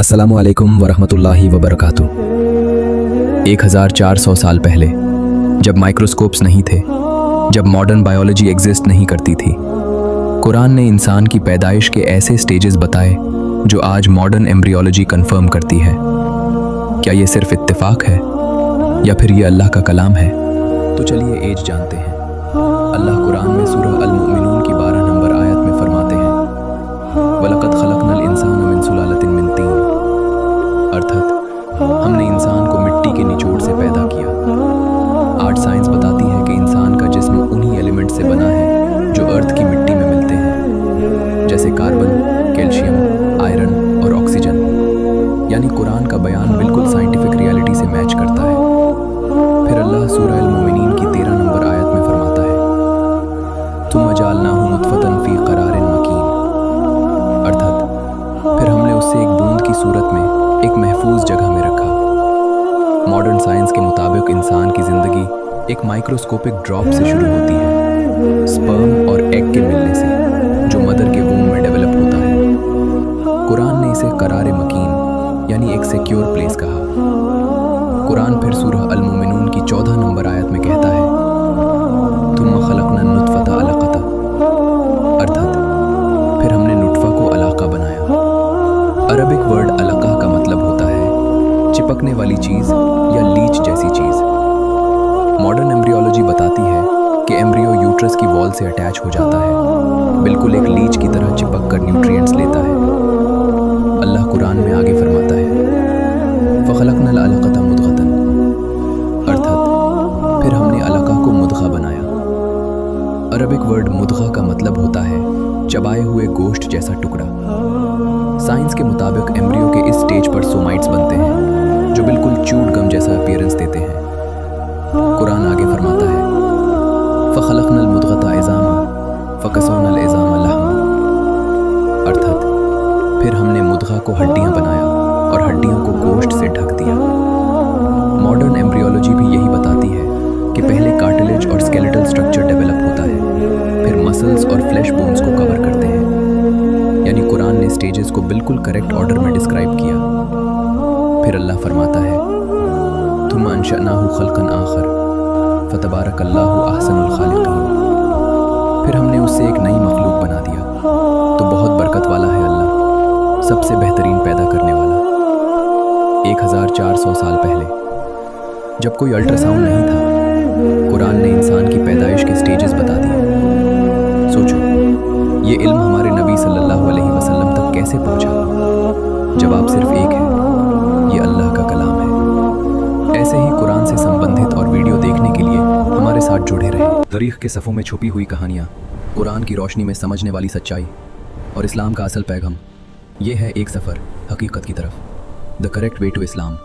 अस्सलामु अलैकुम वरहमतुल्लाहि वबरकातुह। 1400 साल पहले, जब माइक्रोस्कोप्स नहीं थे, जब मॉडर्न बायोलॉजी एग्जिस्ट नहीं करती थी, कुरान ने इंसान की पैदाइश के ऐसे स्टेजेस बताए जो आज मॉडर्न एम्ब्रियोलॉजी कंफर्म करती है। क्या ये सिर्फ इत्तेफाक है या फिर ये अल्लाह का कलाम है? तो चलिए एज जानते हैं। अल्लाह कुरान में सूरह अल-मुमिनून की 12 नंबर आयत में फरमाते हैं, वलक़द खलक़नल इंसाना मिन सुलालतिन मिन तीन, अर्थात हमने इंसान को मिट्टी के निचोड़ से पैदा किया। आज साइंस बताती है कि इंसान का जिस्म उन्हीं एलिमेंट से बना है जो अर्थ की मिट्टी में मिलते हैं, जैसे कार्बन, कैल्शियम, आयरन और ऑक्सीजन। यानी कुरान का बयान बिल्कुल साइंटिफिक रियलिटी से मैच करता है। फिर अल्लाह सूरह अल-मुमिनीन की 13 नंबर आयत में फरमाता है, तुम जअलनाहु नुतफ़तन फ़ी क़रारिन मकीन, अर्थात फिर हमने उससे एक बूंद की सूरत में एक महफूज जगह में रखा। मॉडर्न साइंस के मुताबिक इंसान की ज़िंदगी एक माइक्रोस्कोपिक ड्रॉप से शुरू होती है, स्पर्म और एग के मिलने से, जो मदर के वूम में डेवलप होता है। कुरान ने इसे करार मकीन यानी एक सिक्योर प्लेस कहा। कुरान फिर सूरह अल-मुमिनून की 14 नंबर आयत में कहता है, थुम्मा खलक़ना नुतफ़ता अलक़ता, अर्थात फिर हमने नुटफ़ा को अलाक़ा बनाया। अरबिक वर्ड अलक़ा का मतलब होता है चिपकने वाली चीज़ या लीच जैसी चीज़। मॉडर्न एम्ब्रियोलॉजी बताती है कि एम्ब्रियो यूट्रस की वॉल से अटैच हो जाता है, बिल्कुल एक लीच की तरह चिपक कर न्यूट्रिएंट्स लेता है। अल्लाह कुरान में आगे फरमाता है, फ़ख़लक़नल अलक़ता मुद्ग़तन, अर्थात फिर हमने अलक़ा को मुद्ग़ा बनाया। अरबिक वर्ड मुद्ग़ा का मतलब होता है चबाए हुए गोश्त जैसा टुकड़ा। साइंस के मुताबिक एम्ब्रियो के इस स्टेज पर सोमाइट्स बनते हैं जो बिल्कुल च्यूड गम जैसा अपीयरेंस देते हैं। कुरान आगे फरमाता है, फ़ख़लक़नल मुद्ग़ता इज़ामा फ़कसौनल इज़ामा लहमा, अर्थात फिर हमने मुद्ग़ा को हड्डियाँ बनाया और हड्डियों को गोश्त से ढक दिया। मॉडर्न एम्ब्रियोलॉजी भी यही बताती है कि पहले कार्टिलेज और स्केलेटल स्ट्रक्चर डेवलप होता है, फिर मसल्स और फ्लैश बोन्स को कवर करते हैं। यानी कुरान ने स्टेजेस को बिल्कुल करेक्ट ऑर्डर में डिस्क्राइब किया। फिर अल्लाह फरमाता है, तुम अंशअनाहु खल्क़न आखर फ़तबारकल्लाहु अहसनुल खालिक़ीन, फिर हमने उससे एक नई मखलूक बना दिया, तो बहुत बरकत वाला है अल्लाह, सबसे बेहतरीन पैदा करने वाला। 1400 साल पहले, जब कोई अल्ट्रासाउंड नहीं था, कुरान ने इंसान की पैदाइश के स्टेजेस बता दिए। सोचो, ये इल्म हमारे नबी सल्लल्लाहु अलैहि वसल्लम तक कैसे पहुंचा? जवाब सिर्फ एक है, ये अल्लाह का कलाम है। ऐसे ही कुरान से संबंधित और वीडियो देखने के लिए हमारे साथ जुड़े रहें। तारीख़ के सफ़ों में छुपी हुई कहानियाँ, कुरान की रोशनी में समझने वाली सच्चाई और इस्लाम का असल पैगाम। ये है एक सफ़र हकीकत की तरफ, the correct way to Islam.